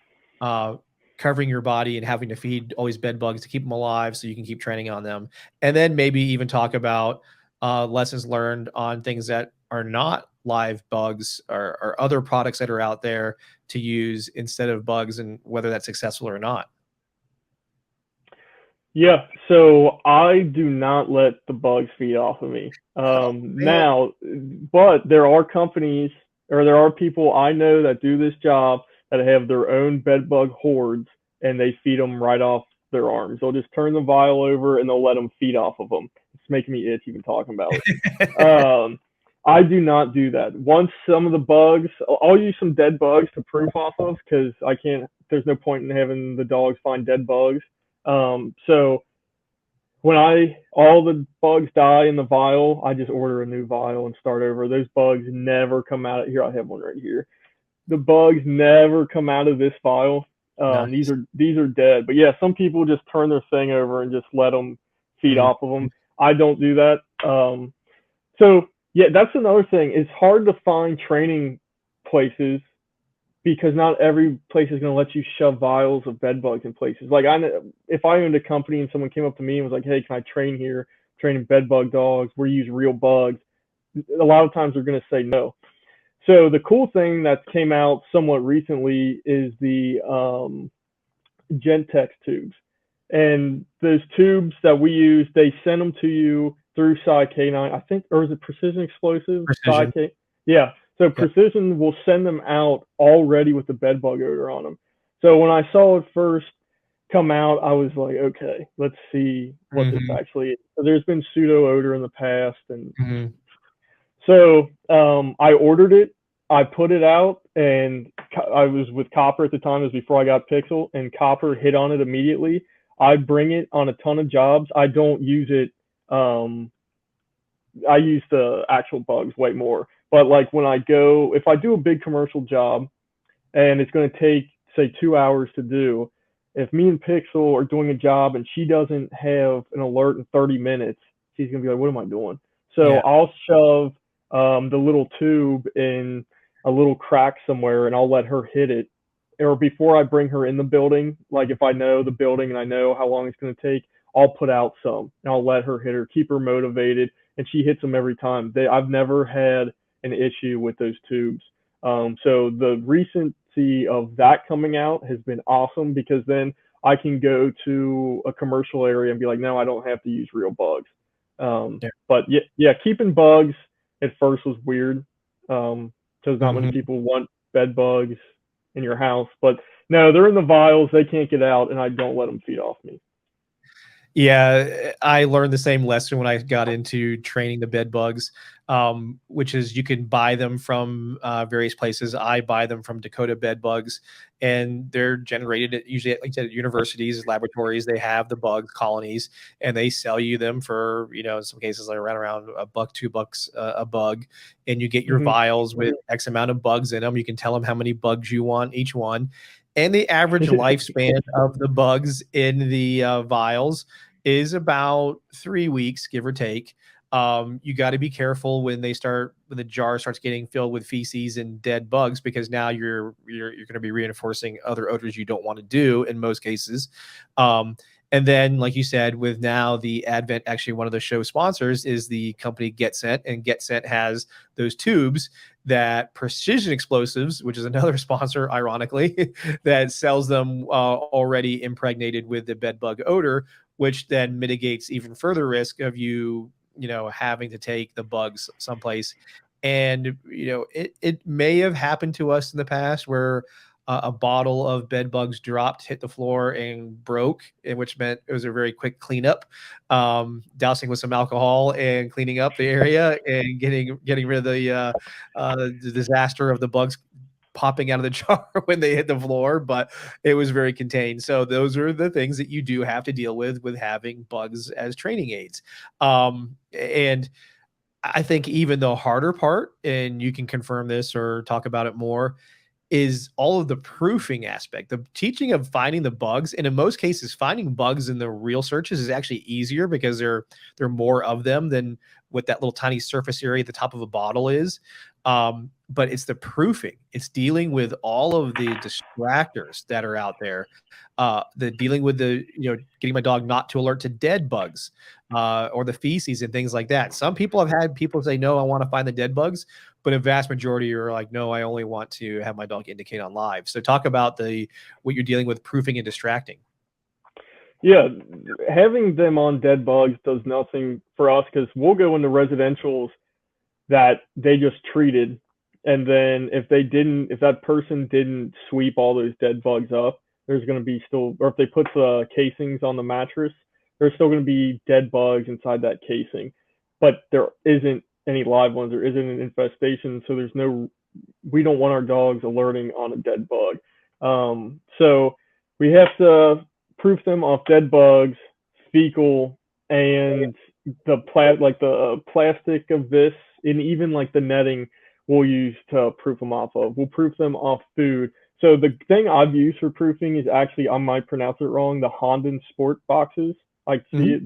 covering your body and having to feed always bed bugs to keep them alive so you can keep training on them. And then maybe even talk about lessons learned on things that are not live bugs or other products that are out there to use instead of bugs, and whether that's successful or not. Yeah, so I do not let the bugs feed off of me. Now, but there are companies, or there are people I know that do this job, that have their own bed bug hordes, and they feed them right off their arms. They'll just turn the vial over and they'll let them feed off of them. It's making me itch even talking about it. I do not do that. Once some of the bugs, I'll use some dead bugs to proof off of, because I can't, there's no point in having the dogs find dead bugs. So when all the bugs die in the vial, I just order a new vial and start over. Those bugs never come out of here. I have one right here. The bugs never come out of this vial. Nice. These are dead. But yeah, some people just turn their thing over and just let them feed off of them. I don't do that. So yeah, that's another thing. It's hard to find training places, because not every place is going to let you shove vials of bed bugs in places. Like if I owned a company and someone came up to me and was like, "Hey, can I train here? Training bed bug dogs. We use real bugs." A lot of times they're going to say no. So the cool thing that came out somewhat recently is the Gentex tubes. And those tubes that we use, they send them to you through K9, I think, or is it Precision Explosives? Precision. Yeah. So Precision will send them out already with the bed bug odor on them. So when I saw it first come out, I was like, okay, let's see what this actually is. So there's been pseudo odor in the past, and so I ordered it. I put it out, and I was with Copper at the time. It was before I got Pixel, and Copper hit on it immediately. I bring it on a ton of jobs. I don't use it. I use the actual bugs way more. But like when I go, if I do a big commercial job, and it's going to take say 2 hours to do, if me and Pixel are doing a job and she doesn't have an alert in 30 minutes, she's going to be like, what am I doing? So I'll shove the little tube in a little crack somewhere, and I'll let her hit it. Or before I bring her in the building, like if I know the building and I know how long it's going to take, I'll put out some and I'll let her hit her, keep her motivated, and she hits them every time. I've never had an issue with those tubes. So the recency of that coming out has been awesome, because then I can go to a commercial area and be like, no, I don't have to use real bugs. But yeah, keeping bugs at first was weird, because not many people want bed bugs in your house. But no, they're in the vials. They can't get out, and I don't let them feed off me. Yeah, I learned the same lesson when I got into training the bed bugs, which is you can buy them from various places. I buy them from Dakota Bed Bugs, and they're generated usually like at universities, laboratories. They have the bug colonies, and they sell you them for, in some cases like around $1, $2 a bug, and you get your vials with X amount of bugs in them. You can tell them how many bugs you want each one. And the average lifespan of the bugs in the vials is about 3 weeks, give or take. You got to be careful when the jar starts getting filled with feces and dead bugs, because now you're going to be reinforcing other odors you don't want to do in most cases. And then, like you said, with now the advent, actually one of the show sponsors is the company Get Scent, and Get Scent has those tubes that Precision Explosives, which is another sponsor, ironically, that sells them already impregnated with the bed bug odor, which then mitigates even further risk of you having to take the bugs someplace. And it may have happened to us in the past where a bottle of bed bugs dropped, hit the floor, and broke, which meant it was a very quick cleanup, dousing with some alcohol and cleaning up the area and getting rid of the disaster of the bugs popping out of the jar when they hit the floor. But it was very contained. So those are the things that you do have to deal with having bugs as training aids. And I think even the harder part, and you can confirm this or talk about it more, is all of the proofing aspect, the teaching of finding the bugs. And in most cases, finding bugs in the real searches is actually easier because there are more of them than what that little tiny surface area at the top of a bottle is. But it's the proofing. It's dealing with all of the distractors that are out there. The dealing with getting my dog not to alert to dead bugs, or the feces and things like that. Some people have had people say, no, I want to find the dead bugs. But a vast majority are like, no, I only want to have my dog indicate on live. So talk about what you're dealing with, proofing and distracting. Yeah, having them on dead bugs does nothing for us, because we'll go into residentials that they just treated, and then if that person didn't sweep all those dead bugs up, there's going to be still, or if they put the casings on the mattress, there's still going to be dead bugs inside that casing. But there isn't any live ones. There isn't an infestation, so we don't want our dogs alerting on a dead bug. So we have to proof them off dead bugs, fecal, and the plastic of this, and even like the netting we'll use to proof them off of. We'll proof them off food. So the thing I've used for proofing is actually, I might pronounce it wrong, the Honda Sport boxes. I see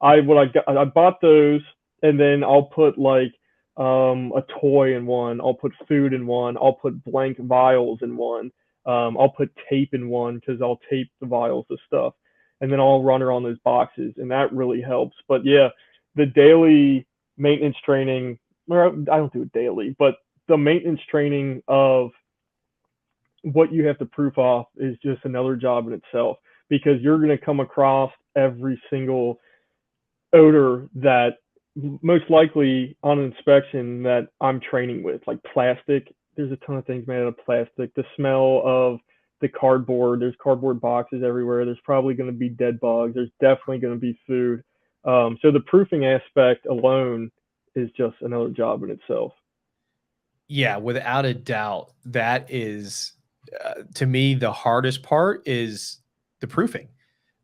I bought those, and then I'll put like a toy in one, I'll put food in one, I'll put blank vials in one, I'll put tape in one, because I'll tape the vials of stuff, and then I'll run her on those boxes, and that really helps. But yeah, the daily maintenance training, or I don't do it daily, but the maintenance training of what you have to proof off is just another job in itself, because you're going to come across every single odor that most likely on an inspection that I'm training with, like plastic. There's a ton of things made out of plastic. The smell of the cardboard, there's cardboard boxes everywhere. There's probably going to be dead bugs. There's definitely going to be food. So the proofing aspect alone is just another job in itself. Yeah, without a doubt, that is to me the hardest part is the proofing,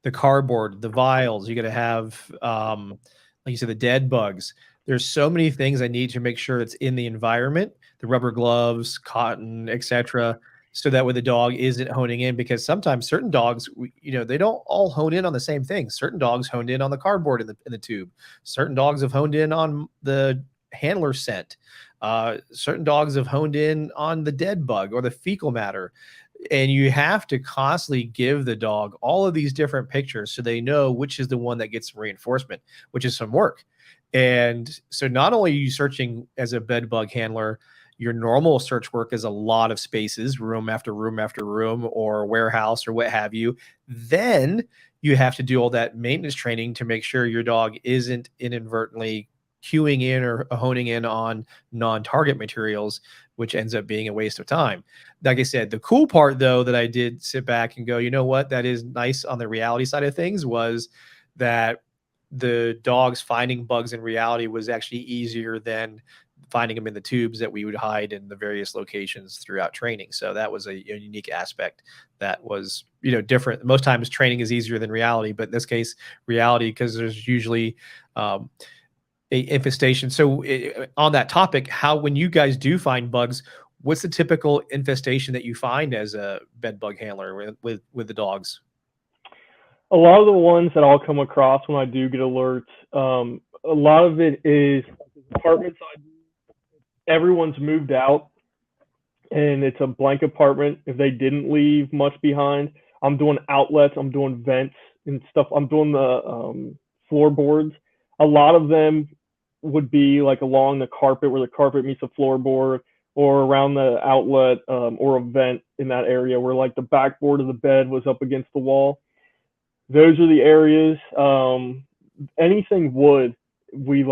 the cardboard, the vials. You got to have, like you said, the dead bugs. There's so many things I need to make sure it's in the environment, the rubber gloves, cotton, etc., so that way the dog isn't honing in. Because sometimes certain dogs, they don't all hone in on the same thing. Certain dogs honed in on the cardboard in the tube. Certain dogs have honed in on the handler scent. Certain dogs have honed in on the dead bug or the fecal matter. And you have to constantly give the dog all of these different pictures so they know which is the one that gets reinforcement, which is some work. And so not only are you searching as a bed bug handler, your normal search work is a lot of spaces, room after room after room, or warehouse or what have you. Then you have to do all that maintenance training to make sure your dog isn't inadvertently cueing in or honing in on non-target materials, which ends up being a waste of time. Like I said, the cool part though that I did sit back and go, you know what, that is nice on the reality side of things, was that the dogs finding bugs in reality was actually easier than finding them in the tubes that we would hide in the various locations throughout training. So that was a unique aspect that was, different. Most times training is easier than reality, but in this case, reality, because there's usually a infestation. So on that topic, when you guys do find bugs, what's the typical infestation that you find as a bed bug handler with the dogs? A lot of the ones that I'll come across when I do get alerts, a lot of it is apartments. Everyone's moved out, and it's a blank apartment. If they didn't leave much behind, I'm doing outlets, I'm doing vents and stuff. I'm doing the floorboards. A lot of them would be like along the carpet, where the carpet meets the floorboard, or around the outlet, or a vent in that area where like the backboard of the bed was up against the wall. Those are the areas. Anything wood, we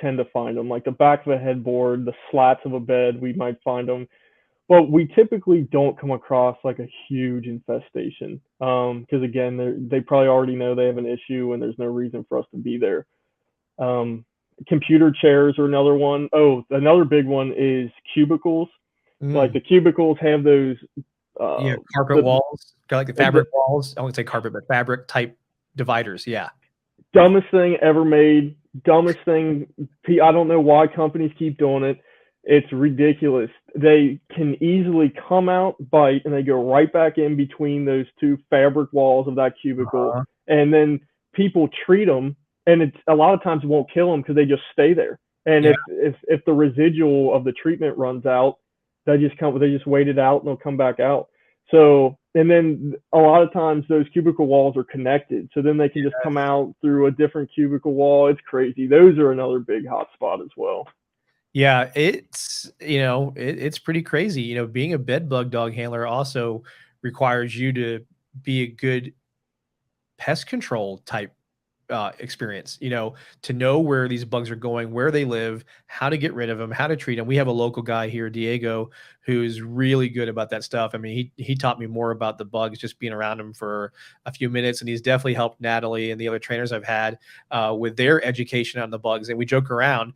tend to find them. Like the back of a headboard, the slats of a bed, we might find them. But we typically don't come across like a huge infestation, because again, they probably already know they have an issue, and there's no reason for us to be there. Um, Computer chairs are another one. Oh, another big one is cubicles. Like the cubicles have those Carpet walls, kind of like the fabric walls. I won't say carpet, but fabric type dividers. Yeah. Dumbest thing ever made. Dumbest thing. I don't know why companies keep doing it. It's ridiculous. They can easily come out, bite, and they go right back in between those two fabric walls of that cubicle. And then people treat them, and it's a lot of times it won't kill them because they just stay there. And if the residual of the treatment runs out, they just wait it out and they'll come back out. So, and then a lot of times those cubicle walls are connected, so then they can just come out through a different cubicle wall. It's crazy. Those are another big hot spot as well. Yeah, it's pretty crazy. Being a bed bug dog handler also requires you to be a good pest control type experience, to know where these bugs are going, where they live, how to get rid of them, how to treat them. We have a local guy here, Diego, who's really good about that stuff. I mean, he taught me more about the bugs just being around him for a few minutes, and he's definitely helped Natalie and the other trainers I've had with their education on the bugs. And we joke around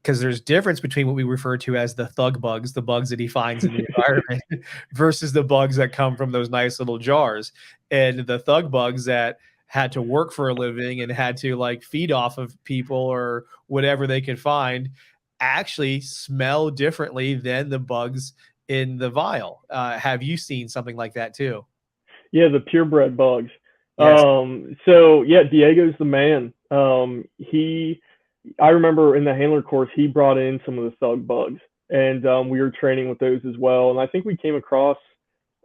because there's difference between what we refer to as the thug bugs, the bugs that he finds in the environment, versus the bugs that come from those nice little jars. And the thug bugs that had to work for a living and had to like feed off of people or whatever they could find actually smell differently than the bugs in the vial. Have you seen something like that too? Yeah, the purebred bugs. Yes. So yeah, Diego's the man. I remember in the handler course, he brought in some of the thug bugs, and we were training with those as well. And I think we came across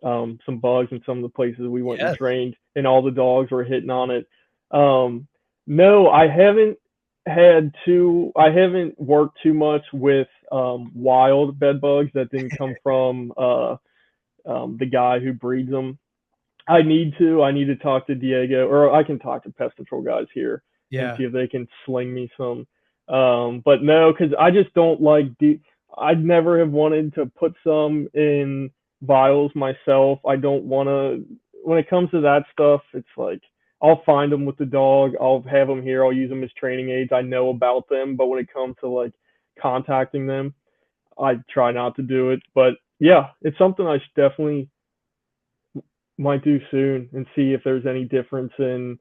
some bugs in some of the places we went and trained, and all the dogs were hitting on it. No, I haven't worked too much with wild bed bugs that didn't come from the guy who breeds them. I need to talk to Diego, or I can talk to pest control guys here. and Yeah. see if they can sling me some. But no, because I just don't like I'd never have wanted to put some in vials myself. I don't want to. When it comes to that stuff, it's like I'll find them with the dog. I'll have them here. I'll use them as training aids. I know about them, but when it comes to like contacting them, I try not to do it. But yeah, it's something I should definitely might do soon and see if there's any difference in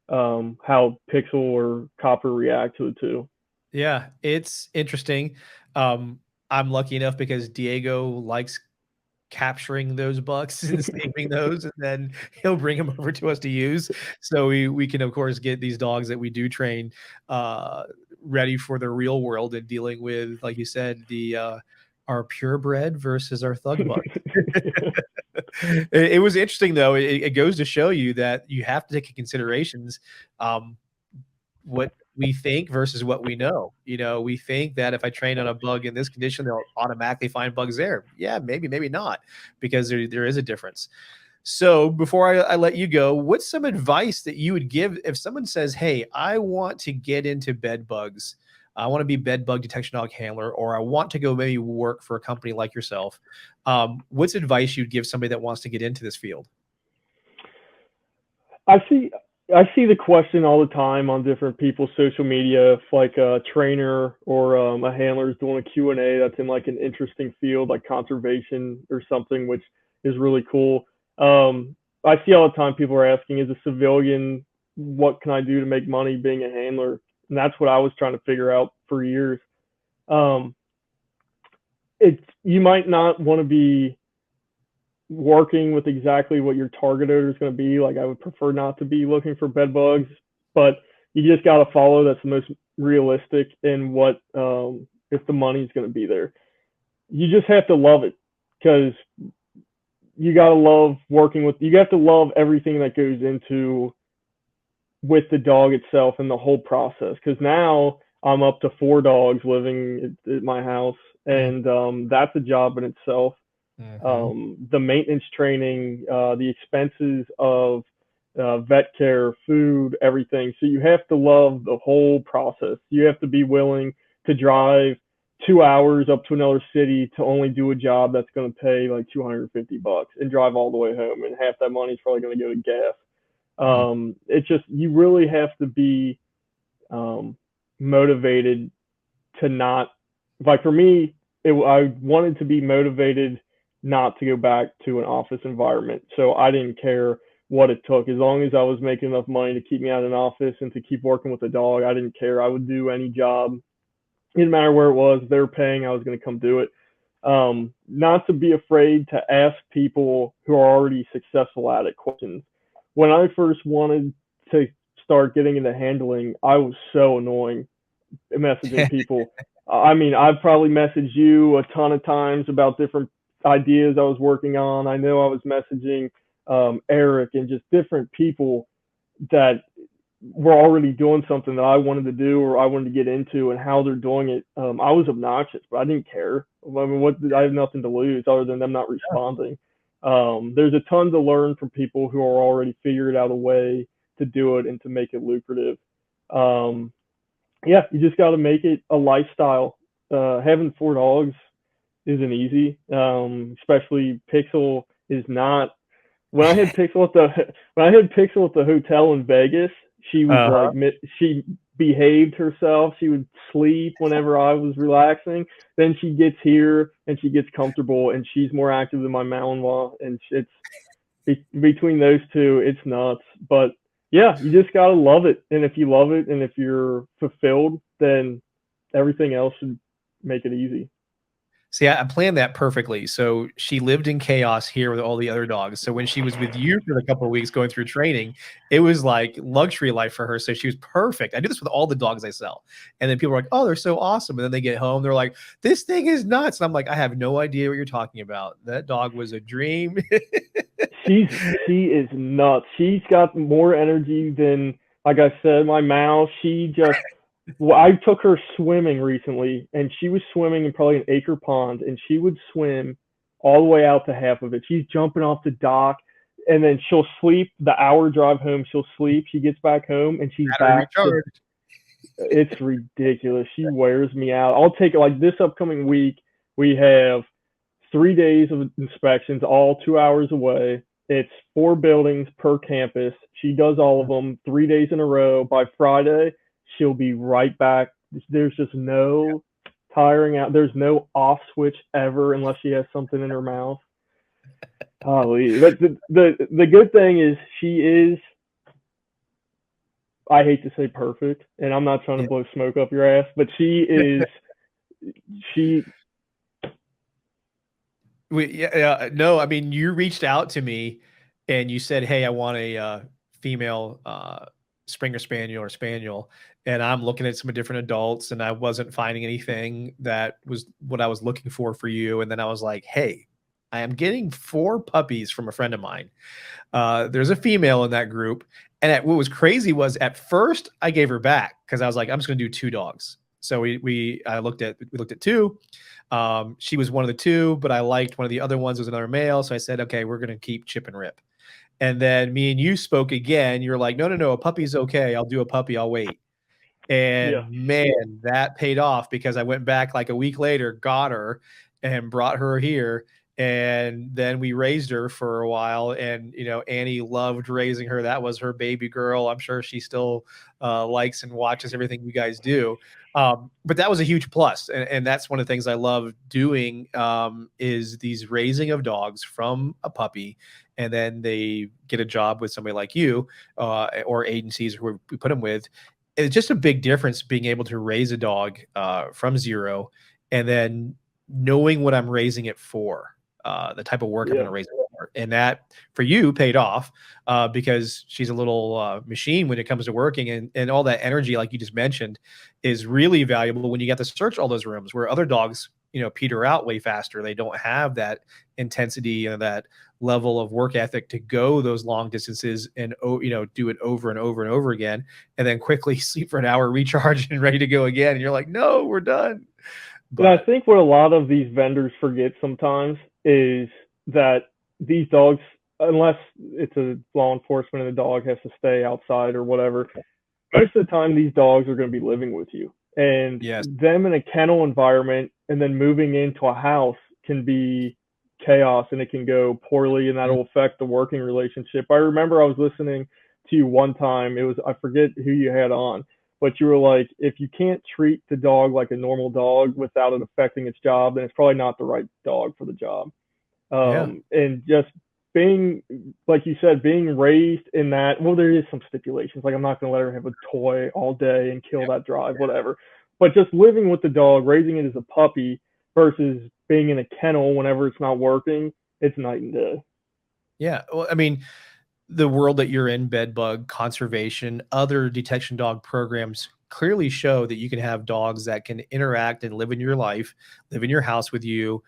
how Pixel or Copper react to it too. Yeah, it's interesting. I'm lucky enough because Diego likes capturing those bucks and saving those, and then he'll bring them over to us to use. So we can of course get these dogs that we do train ready for the real world and dealing with, like you said, the our purebred versus our thug buck. It was interesting though. It goes to show you that you have to take into considerations um, what we think versus what we know. You know, we think that if I train on a bug in this condition, they'll automatically find bugs there. Yeah, maybe, maybe not, because there is a difference. So before I let you go, what's some advice that you would give if someone says, "Hey, I want to get into bed bugs. I want to be bed bug detection dog handler, or I want to go maybe work for a company like yourself." What's advice you'd give somebody that wants to get into this field? I see I see the question all the time on different people's social media, if like a trainer or a handler is doing a Q&A that's in like an interesting field like conservation or something, which is really cool. I see all the time people are asking, as a civilian, what can I do to make money being a handler? And that's what I was trying to figure out for years. Um, it's you might not want to be working with exactly what your target odor is going to be. Like I would prefer not to be looking for bed bugs, but you just got to follow that's the most realistic in what if the money's going to be there. You just have to love it because you got to love working with. You have to love everything that goes into with the dog itself and the whole process. Because now I'm up to 4 dogs living at my house, and that's a job in itself. Mm-hmm. The maintenance training, the expenses of vet care, food, everything. So you have to love the whole process. You have to be willing to drive 2 hours up to another city to only do a job that's going to pay like $250 and drive all the way home, and half that money is probably going to go to gas. It's just you really have to be motivated to not like for me. I wanted to be motivated not to go back to an office environment. So I didn't care what it took. As long as I was making enough money to keep me out of an office and to keep working with a dog, I didn't care. I would do any job. It didn't matter where it was. If they were paying, I was going to come do it. Not to be afraid to ask people who are already successful at it questions. When I first wanted to start getting into handling, I was so annoying messaging people. I mean, I've probably messaged you a ton of times about different ideas I was working on. I know I was messaging Eric and just different people that were already doing something that I wanted to do or I wanted to get into, and how they're doing it. I was obnoxious, but I didn't care. I mean, I have nothing to lose other than them not responding. There's a ton to learn from people who are already figured out a way to do it and to make it lucrative. Yeah, you just got to make it a lifestyle. Having 4 dogs isn't easy, especially Pixel is not. When I had Pixel at the hotel in Vegas, she was Uh-huh. like she behaved herself. She would sleep whenever I was relaxing. Then she gets here and she gets comfortable and she's more active than my Malinois, and it's between those two, it's nuts. But yeah, you just gotta love it, and if you love it and if you're fulfilled, then everything else should make it easy. See, I planned that perfectly. So she lived in chaos here with all the other dogs. So when she was with you for a couple of weeks going through training, it was like luxury life for her. So she was perfect. I do this with all the dogs I sell. And then people are like, "Oh, they're so awesome." And then they get home, they're like, "This thing is nuts." And I'm like, "I have no idea what you're talking about. That dog was a dream." She is nuts. She's got more energy than, like I said, my mouse. She just well, I took her swimming recently, and she was swimming in probably an acre pond, and she would swim all the way out to half of it. She's jumping off the dock. and then she'll sleep the hour drive home. She'll sleep. She gets back home and she's Battery back. recharged. It's ridiculous. She wears me out. I'll take it like this upcoming week. We have 3 days of inspections, all 2 hours away. It's 4 buildings per campus. She does all of them 3 days in a row. By Friday, she'll be right back. There's just no tiring out. There's no off switch ever unless she has something in her mouth. Golly. But the good thing is she is, I hate to say perfect, and I'm not trying to blow smoke up your ass, but she is, she. No, I mean, you reached out to me and you said, hey, I want a female Springer Spaniel or Spaniel. And I'm looking at some different adults and I wasn't finding anything that was what I was looking for you. And then I was like, hey, I am getting 4 puppies from a friend of mine. There's a female in that group. And what was crazy was at first I gave her back because I was like, I'm just going to do 2 dogs. So we looked at 2. She was one of the 2, but I liked one of the other ones was another male. So I said, okay, we're going to keep Chip and Rip. And then me and you spoke again. You're like, no, a puppy's okay. I'll do a puppy. I'll wait. And man, that paid off because I went back like a week later, got her and brought her here. And then we raised her for a while. And, Annie loved raising her. That was her baby girl. I'm sure she still likes and watches everything you guys do. But that was a huge plus. And that's one of the things I love doing is these raising of dogs from a puppy. And then they get a job with somebody like you or agencies who we put them with. It's just a big difference being able to raise a dog from zero and then knowing what I'm raising it for, the type of work I'm going to raise it for. And that for you paid off because she's a little machine when it comes to working and all that energy, like you just mentioned, is really valuable when you get to search all those rooms where other dogs, peter out way faster. They don't have that intensity and that level of work ethic to go those long distances and, do it over and over and over again, and then quickly sleep for an hour, recharge and ready to go again. And you're like, no, we're done. But I think what a lot of these vendors forget sometimes is that these dogs, unless it's a law enforcement and the dog has to stay outside or whatever, most of the time these dogs are going to be living with you. And them in a kennel environment and then moving into a house can be chaos and it can go poorly and that'll affect the working relationship. I remember I was listening to you one time. It was, I forget who you had on, but you were like, if you can't treat the dog like a normal dog without it affecting its job, then it's probably not the right dog for the job. And just being, like you said, being raised in that, well, there is some stipulations. Like I'm not going to let her have a toy all day and kill that drive, whatever. But just living with the dog, raising it as a puppy versus being in a kennel whenever it's not working, it's night and day. Yeah. Well, I mean, the world that you're in, bed bug conservation, other detection dog programs clearly show that you can have dogs that can interact and live in your life, live in your house with you,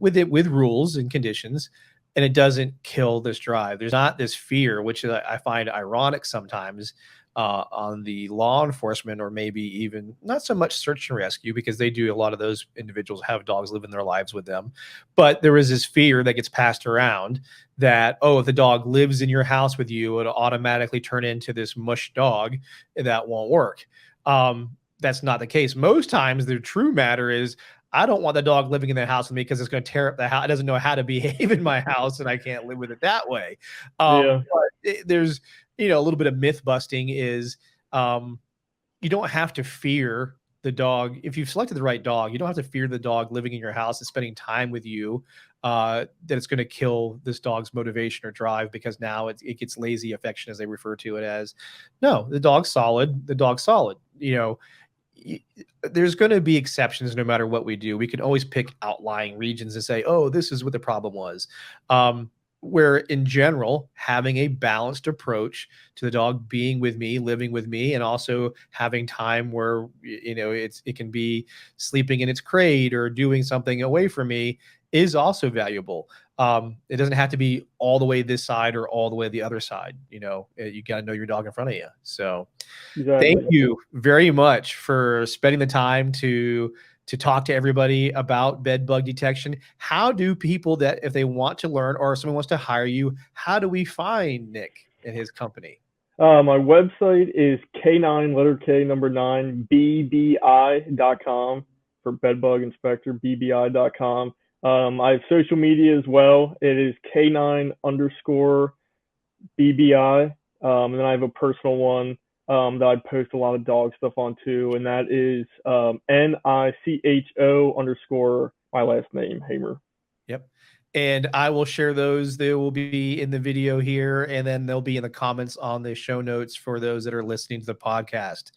with rules and conditions, and it doesn't kill this drive. There's not this fear, which I find ironic sometimes on the law enforcement, or maybe even not so much search and rescue, because they do, a lot of those individuals have dogs live in their lives with them. But there is this fear that gets passed around that, oh, if the dog lives in your house with you, it'll automatically turn into this mush dog that won't work. That's not the case. Most times the true matter is, I don't want the dog living in the house with me because it's going to tear up the house. It doesn't know how to behave in my house and I can't live with it that way. But there's, a little bit of myth busting is you don't have to fear the dog. If you've selected the right dog, you don't have to fear the dog living in your house and spending time with you, that it's going to kill this dog's motivation or drive because now it gets lazy affection, as they refer to it as. No, the dog's solid. The dog's solid. There's going to be exceptions no matter what we do. We can always pick outlying regions and say, oh, this is what the problem was. Where in general, having a balanced approach to the dog being with me, living with me, and also having time where, it can be sleeping in its crate or doing something away from me is also valuable. It doesn't have to be all the way this side or all the way the other side. You got to know your dog in front of you. So thank you very much for spending the time to to talk to everybody about bed bug detection. How do people that, if they want to learn or someone wants to hire you, how do we find Nick and his company? My website is K9, letter K, number 9, BBI.com for bedbug inspector, BBI.com. I have social media as well. It is K9 _ BBI. And then I have a personal one that I post a lot of dog stuff on too, and that is NICHO _ my last name, Hamer. Yep. And I will share those. They will be in the video here, and then they'll be in the comments on the show notes for those that are listening to the podcast.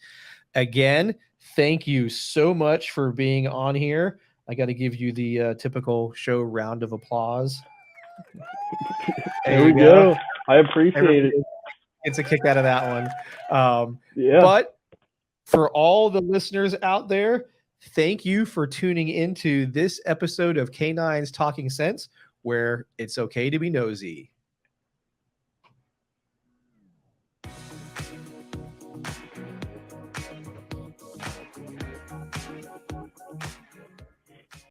Again, thank you so much for being on here. I got to give you the typical show round of applause. There we go. I appreciate Everybody it. Gets a kick out of that one. Yeah. But for all the listeners out there, thank you for tuning into this episode of K9s Talking Sense, where it's okay to be nosy.